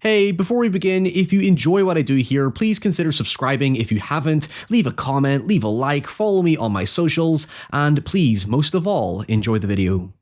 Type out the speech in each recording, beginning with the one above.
Hey, before we begin, if you enjoy what I do here, please consider subscribing if you haven't, leave a comment, leave a like, follow me on my socials, and please, most of all, enjoy the video.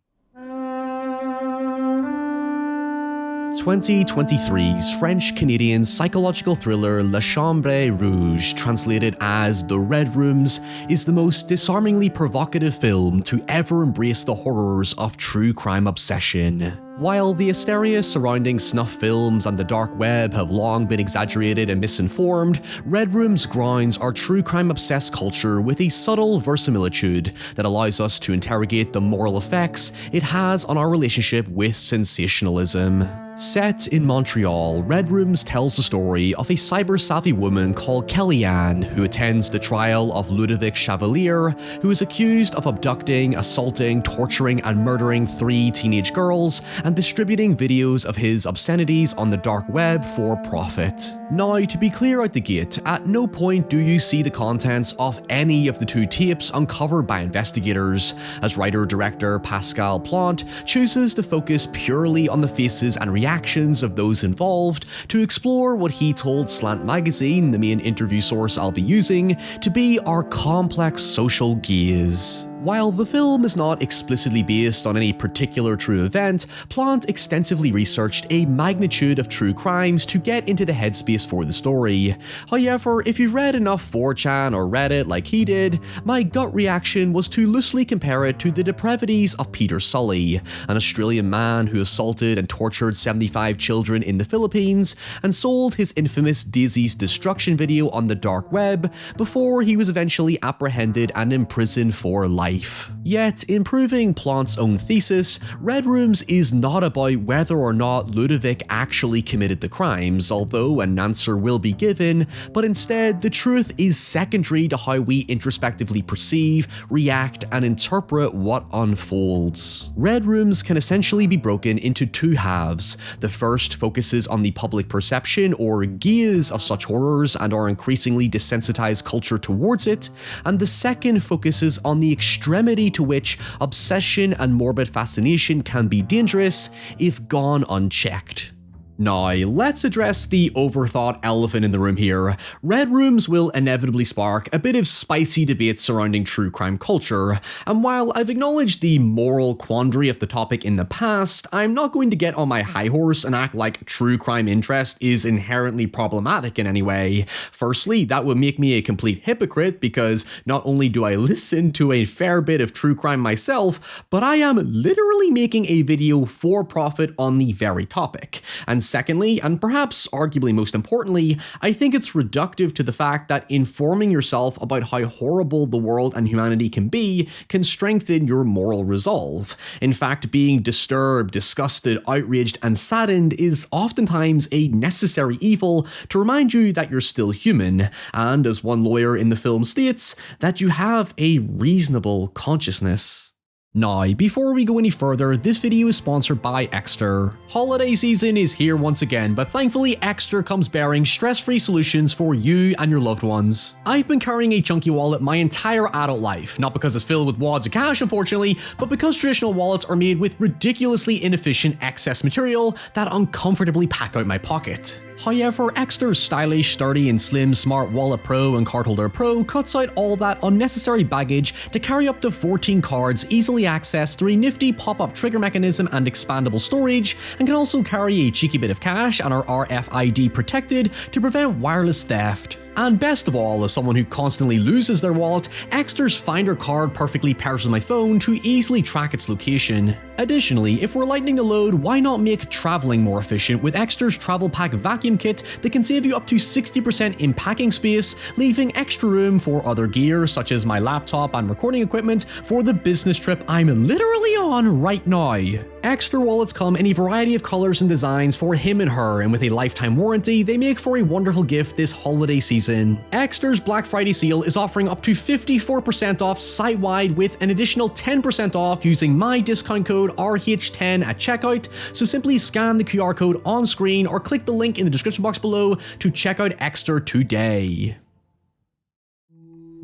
2023's French-Canadian psychological thriller La Chambre Rouge, translated as The Red Rooms, is the most disarmingly provocative film to ever embrace the horrors of true crime obsession. While the hysteria surrounding snuff films and the dark web have long been exaggerated and misinformed, Red Room's grounds are true crime-obsessed culture with a subtle verisimilitude that allows us to interrogate the moral effects it has on our relationship with sensationalism. Set in Montreal, Red Rooms tells the story of a cyber-savvy woman called Kellyanne who attends the trial of Ludovic Chevalier, who is accused of abducting, assaulting, torturing, and murdering 3 teenage girls and distributing videos of his obscenities on the dark web for profit. Now, to be clear out the gate, at no point do you see the contents of any of the 2 tapes uncovered by investigators, as writer-director Pascal Plante chooses to focus purely on the faces and reactions of those involved to explore what he told Slant Magazine, the main interview source I'll be using, to be our complex social gaze. While the film is not explicitly based on any particular true event, Plante extensively researched a magnitude of true crimes to get into the headspace for the story. However, if you've read enough 4chan or Reddit like he did, my gut reaction was to loosely compare it to the depravities of Peter Sully, an Australian man who assaulted and tortured 75 children in the Philippines and sold his infamous Daisy's Destruction video on the dark web before he was eventually apprehended and imprisoned for life. Yet, in proving Plante's own thesis, Red Rooms is not about whether or not Ludovic actually committed the crimes, although an answer will be given, but instead the truth is secondary to how we introspectively perceive, react, and interpret what unfolds. Red Rooms can essentially be broken into 2 halves. The first focuses on the public perception or gaze of such horrors and our increasingly desensitized culture towards it, and the second focuses on the extremity to which obsession and morbid fascination can be dangerous if gone unchecked. Now, let's address the overthought elephant in the room here. Red Rooms will inevitably spark a bit of spicy debate surrounding true crime culture, and while I've acknowledged the moral quandary of the topic in the past, I'm not going to get on my high horse and act like true crime interest is inherently problematic in any way. Firstly, that would make me a complete hypocrite because not only do I listen to a fair bit of true crime myself, but I am literally making a video for profit on the very topic. And secondly, and perhaps arguably most importantly, I think it's reductive to the fact that informing yourself about how horrible the world and humanity can be can strengthen your moral resolve. In fact, being disturbed, disgusted, outraged, and saddened is oftentimes a necessary evil to remind you that you're still human, and as one lawyer in the film states, that you have a reasonable consciousness. Now, before we go any further, this video is sponsored by Extra. Holiday season is here once again, but thankfully Extra comes bearing stress-free solutions for you and your loved ones. I've been carrying a chunky wallet my entire adult life, not because it's filled with wads of cash unfortunately, but because traditional wallets are made with ridiculously inefficient excess material that uncomfortably pack out my pocket. However, Extra's stylish, sturdy, and slim Smart Wallet Pro and Card Holder Pro cuts out all that unnecessary baggage to carry up to 14 cards easily accessed through a nifty pop-up trigger mechanism and expandable storage, and can also carry a cheeky bit of cash and are RFID protected to prevent wireless theft. And best of all, as someone who constantly loses their wallet, Extra's Finder card perfectly pairs with my phone to easily track its location. Additionally, if we're lightening the load, why not make traveling more efficient with Extra's Travel Pack Vacuum Kit that can save you up to 60% in packing space, leaving extra room for other gear such as my laptop and recording equipment for the business trip I'm literally on right now. Extra wallets come in a variety of colors and designs for him and her, and with a lifetime warranty, they make for a wonderful gift this holiday season. Extra's Black Friday sale is offering up to 54% off site-wide with an additional 10% off using my discount code RH10 at checkout, so simply scan the QR code on screen or click the link in the description box below to check out Extra today.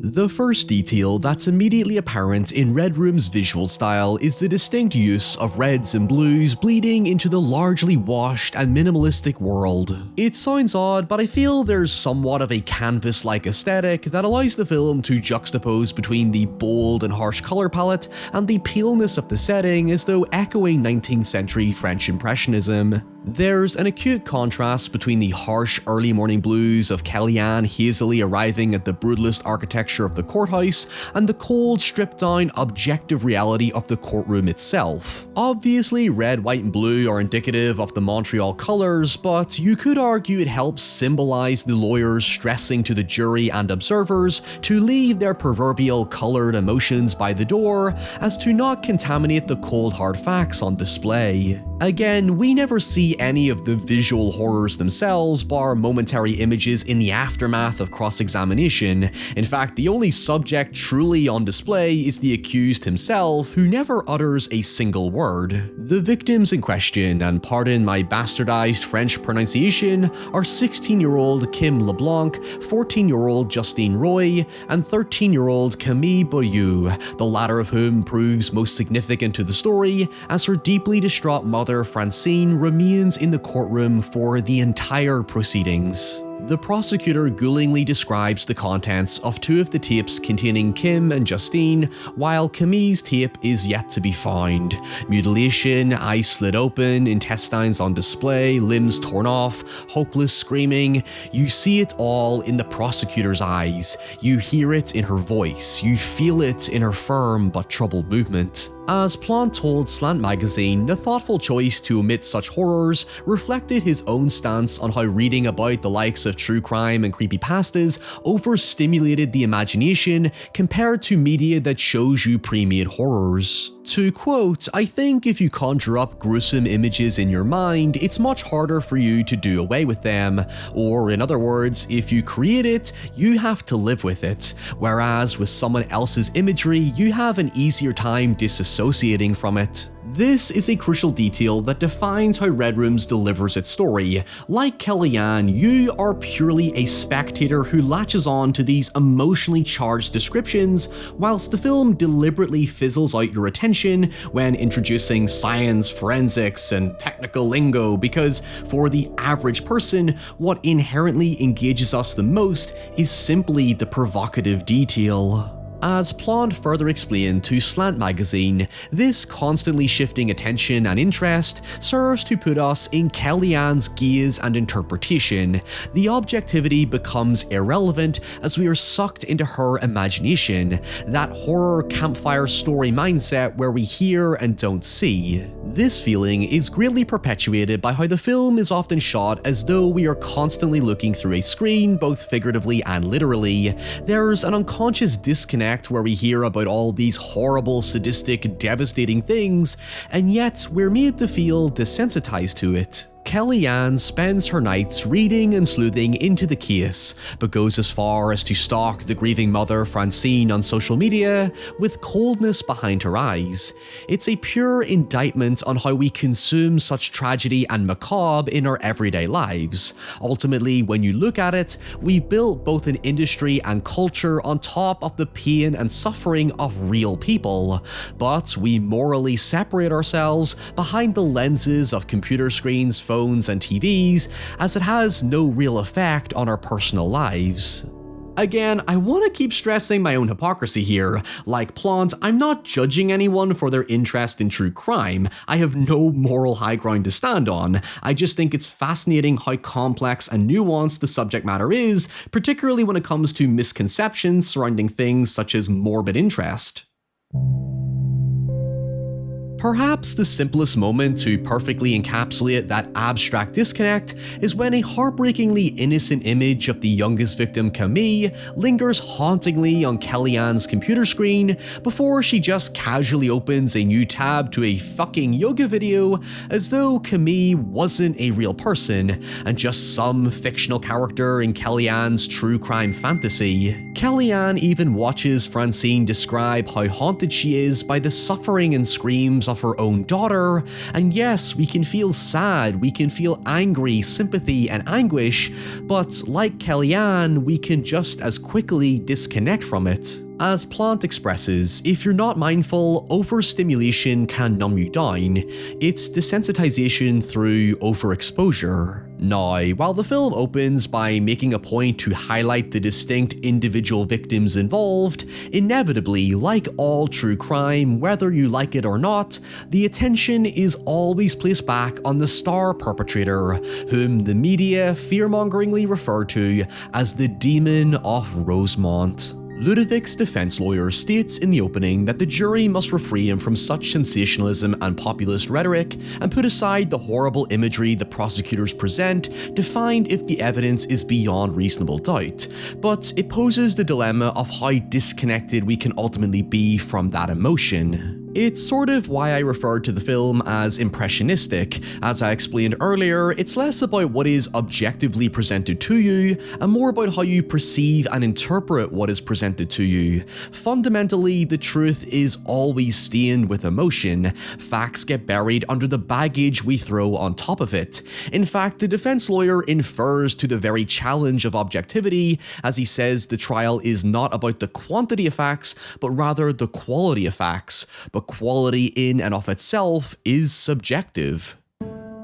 The first detail that's immediately apparent in Red Room's visual style is the distinct use of reds and blues bleeding into the largely washed and minimalistic world. It sounds odd, but I feel there's somewhat of a canvas-like aesthetic that allows the film to juxtapose between the bold and harsh color palette and the paleness of the setting as though echoing 19th century French Impressionism. There's an acute contrast between the harsh early morning blues of Kellyanne hazily arriving at the brutalist architecture of the courthouse and the cold, stripped-down, objective reality of the courtroom itself. Obviously, red, white, and blue are indicative of the Montreal colors, but you could argue it helps symbolize the lawyers stressing to the jury and observers to leave their proverbial colored emotions by the door, as to not contaminate the cold hard facts on display. Again, we never see any of the visual horrors themselves, bar momentary images in the aftermath of cross-examination. In fact, the only subject truly on display is the accused himself, who never utters a single word. The victims in question, and pardon my bastardized French pronunciation, are 16-year-old Kim LeBlanc, 14-year-old Justine Roy, and 13-year-old Camille Boyou, the latter of whom proves most significant to the story, as her deeply distraught mother Francine remains in the courtroom for the entire proceedings. The prosecutor ghoulingly describes the contents of two of the tapes containing Kim and Justine, while Camille's tape is yet to be found. Mutilation, eyes slit open, intestines on display, limbs torn off, hopeless screaming. You see it all in the prosecutor's eyes. You hear it in her voice. You feel it in her firm but troubled movement. As Plante told Slant magazine, the thoughtful choice to omit such horrors reflected his own stance on how reading about the likes of true crime and creepypastas overstimulated the imagination compared to media that shows you pre-made horrors. To quote, "I think if you conjure up gruesome images in your mind, it's much harder for you to do away with them. Or in other words, if you create it, you have to live with it. Whereas with someone else's imagery, you have an easier time disassociating from it." This is a crucial detail that defines how Red Rooms delivers its story. Like Kellyanne, you are purely a spectator who latches on to these emotionally charged descriptions, whilst the film deliberately fizzles out your attention when introducing science, forensics, and technical lingo, because for the average person, what inherently engages us the most is simply the provocative detail. As Plante further explained to Slant magazine, this constantly shifting attention and interest serves to put us in Kellyanne's gaze and interpretation. The objectivity becomes irrelevant as we are sucked into her imagination, that horror campfire story mindset where we hear and don't see. This feeling is greatly perpetuated by how the film is often shot as though we are constantly looking through a screen, both figuratively and literally. There's an unconscious disconnect where we hear about all these horrible, sadistic, devastating things, and yet we're made to feel desensitized to it. Kellyanne spends her nights reading and sleuthing into the case, but goes as far as to stalk the grieving mother Francine on social media with coldness behind her eyes. It's a pure indictment on how we consume such tragedy and macabre in our everyday lives. Ultimately, when you look at it, we've built both an industry and culture on top of the pain and suffering of real people, but we morally separate ourselves behind the lenses of computer screens, phones, and TVs, as it has no real effect on our personal lives. Again, I want to keep stressing my own hypocrisy here. Like Plante, I'm not judging anyone for their interest in true crime. I have no moral high ground to stand on. I just think it's fascinating how complex and nuanced the subject matter is, particularly when it comes to misconceptions surrounding things such as morbid interest. Perhaps the simplest moment to perfectly encapsulate that abstract disconnect is when a heartbreakingly innocent image of the youngest victim, Camille, lingers hauntingly on Kellyanne's computer screen before she just casually opens a new tab to a fucking yoga video, as though Camille wasn't a real person and just some fictional character in Kellyanne's true crime fantasy. Kellyanne even watches Francine describe how haunted she is by the suffering and screams of her own daughter, and yes, we can feel sad, we can feel angry, sympathy, and anguish, but like Kellyanne, we can just as quickly disconnect from it. As Plant expresses, if you're not mindful, overstimulation can numb you down. It's desensitization through overexposure. Now, while the film opens by making a point to highlight the distinct individual victims involved, inevitably, like all true crime, whether you like it or not, the attention is always placed back on the star perpetrator, whom the media fearmongeringly refer to as the Demon of Rosemont. Ludovic's defense lawyer states in the opening that the jury must refrain from such sensationalism and populist rhetoric and put aside the horrible imagery the prosecutors present to find if the evidence is beyond reasonable doubt, but it poses the dilemma of how disconnected we can ultimately be from that emotion. It's sort of why I referred to the film as impressionistic. As I explained earlier, it's less about what is objectively presented to you, and more about how you perceive and interpret what is presented to you. Fundamentally, the truth is always stained with emotion. Facts get buried under the baggage we throw on top of it. In fact, the defense lawyer infers to the very challenge of objectivity, as he says the trial is not about the quantity of facts, but rather the quality of facts. But quality in and of itself is subjective.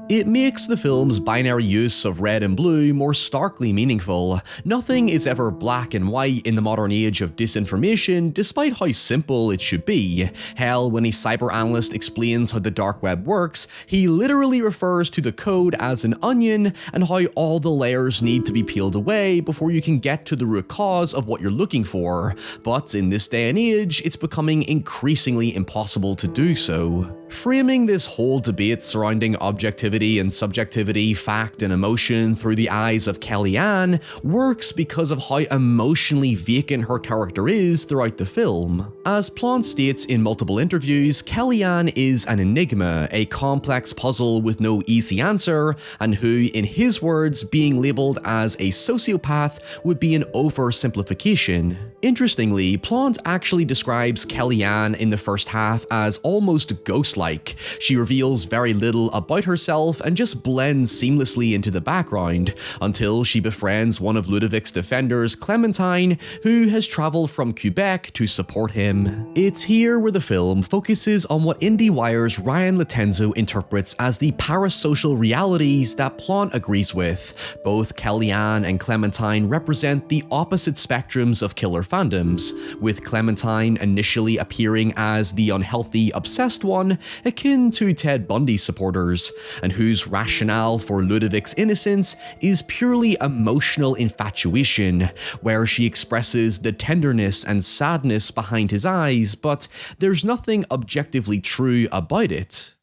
It makes the film's binary use of red and blue more starkly meaningful. Nothing is ever black and white in the modern age of disinformation, despite how simple it should be. Hell, when a cyber analyst explains how the dark web works, he literally refers to the code as an onion and how all the layers need to be peeled away before you can get to the root cause of what you're looking for. But in this day and age, it's becoming increasingly impossible to do so. Framing this whole debate surrounding objectivity and subjectivity, fact and emotion through the eyes of Kellyanne works because of how emotionally vacant her character is throughout the film. As Plant states in multiple interviews, Kellyanne is an enigma, a complex puzzle with no easy answer, and who, in his words, being labelled as a sociopath would be an oversimplification. Interestingly, Plant actually describes Kellyanne in the first half as almost ghost-like. She reveals very little about herself and just blends seamlessly into the background, until she befriends one of Ludovic's defenders, Clementine, who has travelled from Quebec to support him. It's here where the film focuses on what IndieWire's Ryan Latenzo interprets as the parasocial realities that Plant agrees with. Both Kellyanne and Clementine represent the opposite spectrums of killer fandoms, with Clementine initially appearing as the unhealthy, obsessed one, akin to Ted Bundy supporters, and whose rationale for Ludovic's innocence is purely emotional infatuation, where she expresses the tenderness and sadness behind his eyes, but there's nothing objectively true about it.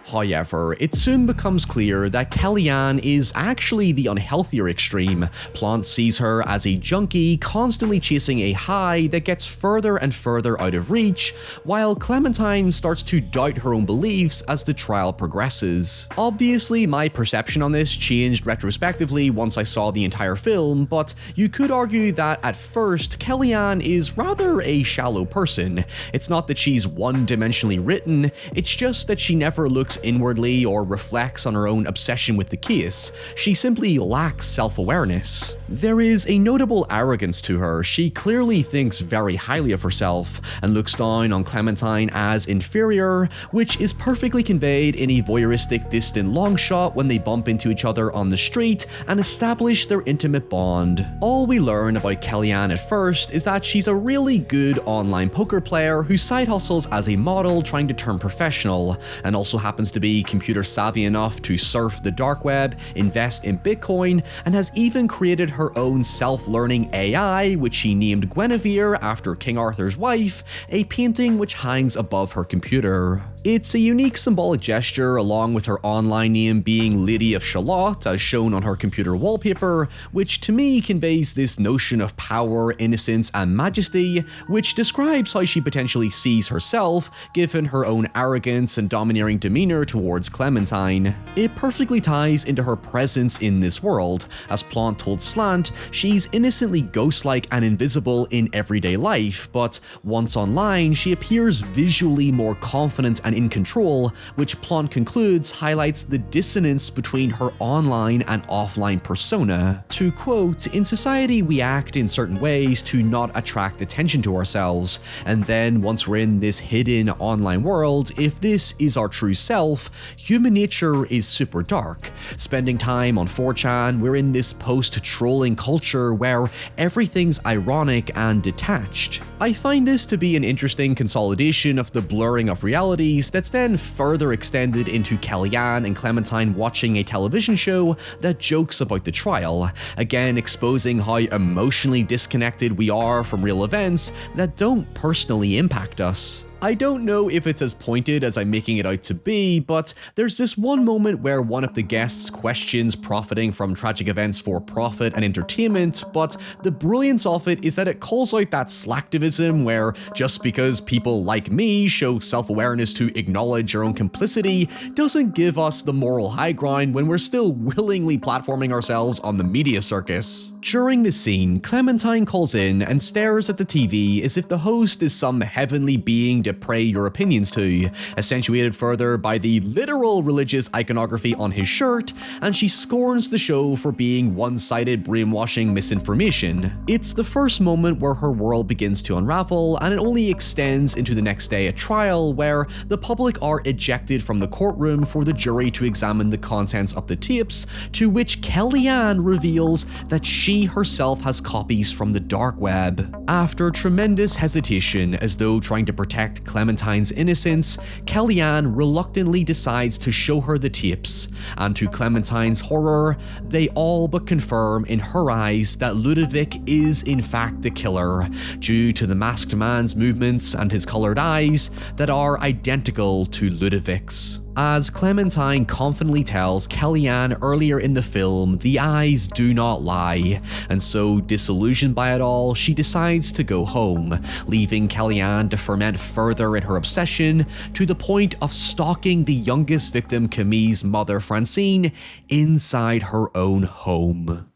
However, it soon becomes clear that Kellyanne is actually the unhealthier extreme. Plant sees her as a junkie constantly chasing a high that gets further and further out of reach, while Clementine starts to doubt her own beliefs as the trial progresses. Obviously, my perception on this changed retrospectively once I saw the entire film, but you could argue that at first, Kellyanne is rather a shallow person. It's not that she's one-dimensionally written, it's just that she never looks inwardly or reflects on her own obsession with the case. She simply lacks self-awareness. There is a notable arrogance to her. She clearly thinks very highly of herself and looks down on Clementine as inferior, which is perfectly conveyed in a voyeuristic distant long shot when they bump into each other on the street and establish their intimate bond. All we learn about Kellyanne at first is that she's a really good online poker player who side hustles as a model trying to turn professional, and also happens to be computer savvy enough to surf the dark web, invest in Bitcoin, and has even created her own self-learning AI, which she named Guinevere after King Arthur's wife, a painting which hangs above her computer. It's a unique symbolic gesture, along with her online name being Lady of Shalott, as shown on her computer wallpaper, which to me conveys this notion of power, innocence, and majesty, which describes how she potentially sees herself, given her own arrogance and domineering demeanor towards Clementine. It perfectly ties into her presence in this world. As Plant told Slant, she's innocently ghost-like and invisible in everyday life, but once online, she appears visually more confident and in control, which Plant concludes highlights the dissonance between her online and offline persona. To quote, "In society we act in certain ways to not attract attention to ourselves, and then once we're in this hidden online world, if this is our true self, human nature is super dark. Spending time on 4chan, we're in this post-trolling culture where everything's ironic and detached." I find this to be an interesting consolidation of the blurring of realities that's then further extended into Kellyanne and Clementine watching a television show that jokes about the trial, again exposing how emotionally disconnected we are from real events that don't personally impact us. I don't know if it's as pointed as I'm making it out to be, but there's this one moment where one of the guests questions profiting from tragic events for profit and entertainment, but the brilliance of it is that it calls out that slacktivism where just because people like me show self-awareness to acknowledge our own complicity doesn't give us the moral high ground when we're still willingly platforming ourselves on the media circus. During this scene, Clementine calls in and stares at the TV as if the host is some heavenly being to pray your opinions to, accentuated further by the literal religious iconography on his shirt, and she scorns the show for being one-sided brainwashing misinformation. It's the first moment where her world begins to unravel, and it only extends into the next day at trial, where the public are ejected from the courtroom for the jury to examine the contents of the tapes, to which Kellyanne reveals that she herself has copies from the dark web. After tremendous hesitation, as though trying to protect Clementine's innocence, Kellyanne reluctantly decides to show her the tapes, and to Clementine's horror, they all but confirm in her eyes that Ludovic is in fact the killer, due to the masked man's movements and his colored eyes that are identical to Ludovic's. As Clementine confidently tells Kellyanne earlier in the film, the eyes do not lie, and so disillusioned by it all, she decides to go home, leaving Kellyanne to ferment further in her obsession to the point of stalking the youngest victim, Camille's mother Francine, inside her own home.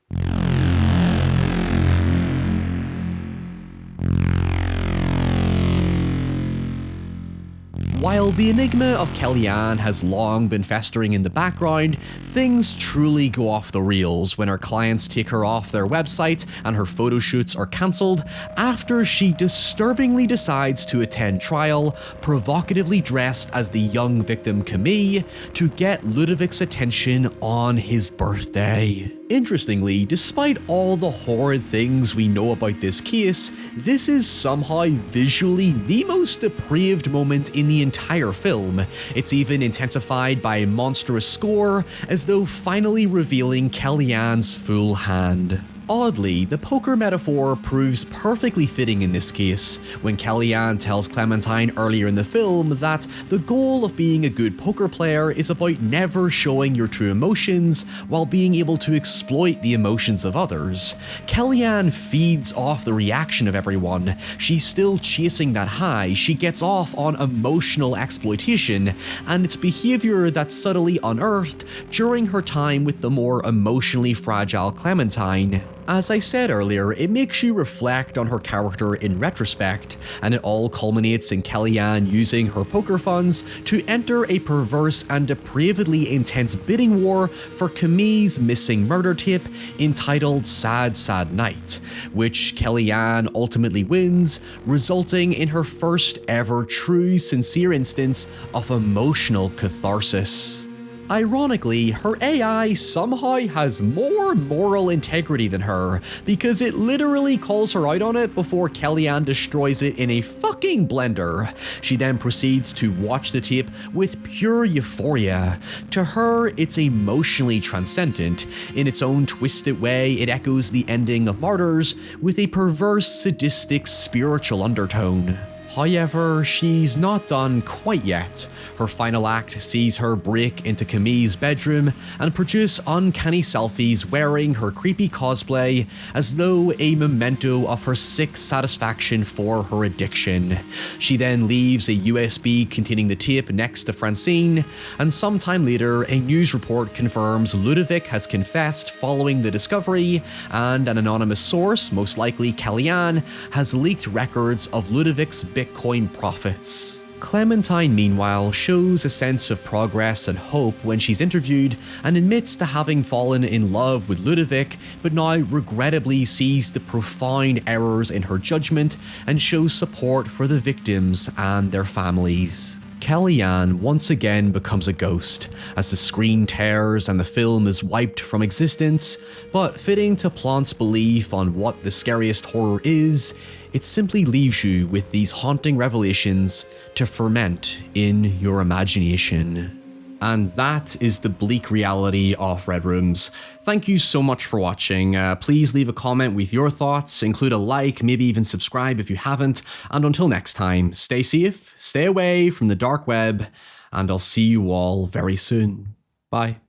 While the enigma of Kellyanne has long been festering in the background, things truly go off the rails when her clients take her off their website and her photo shoots are cancelled after she disturbingly decides to attend trial, provocatively dressed as the young victim Camille, to get Ludovic's attention on his birthday. Interestingly, despite all the horrid things we know about this case, this is somehow visually the most depraved moment in the entire film. It's even intensified by a monstrous score, as though finally revealing Kellyanne's full hand. Oddly, the poker metaphor proves perfectly fitting in this case, when Kellyanne tells Clementine earlier in the film that the goal of being a good poker player is about never showing your true emotions while being able to exploit the emotions of others. Kellyanne feeds off the reaction of everyone. She's still chasing that high, she gets off on emotional exploitation, and it's behavior that's subtly unearthed during her time with the more emotionally fragile Clementine. As I said earlier, it makes you reflect on her character in retrospect, and it all culminates in Kellyanne using her poker funds to enter a perverse and depravedly intense bidding war for Camille's missing murder tape entitled Sad Sad Night, which Kellyanne ultimately wins, resulting in her first ever true sincere instance of emotional catharsis. Ironically, her AI somehow has more moral integrity than her, because it literally calls her out on it before Kellyanne destroys it in a fucking blender. She then proceeds to watch the tape with pure euphoria. To her, it's emotionally transcendent. In its own twisted way, it echoes the ending of Martyrs with a perverse, sadistic, spiritual undertone. However, she's not done quite yet. Her final act sees her break into Camille's bedroom and produce uncanny selfies wearing her creepy cosplay as though a memento of her sick satisfaction for her addiction. She then leaves a USB containing the tape next to Francine, and sometime later a news report confirms Ludovic has confessed following the discovery, and an anonymous source, most likely Kellyanne, has leaked records of Ludovic's Bitcoin profits. Clementine, meanwhile, shows a sense of progress and hope when she's interviewed and admits to having fallen in love with Ludovic, but now regrettably sees the profound errors in her judgment and shows support for the victims and their families. Kellyanne once again becomes a ghost as the screen tears and the film is wiped from existence, but fitting to Plante's belief on what the scariest horror is, it simply leaves you with these haunting revelations to ferment in your imagination. And that is the bleak reality of Red Rooms. Thank you so much for watching. Please leave a comment with your thoughts, include a like, maybe even subscribe if you haven't. And until next time, stay safe, stay away from the dark web, and I'll see you all very soon. Bye.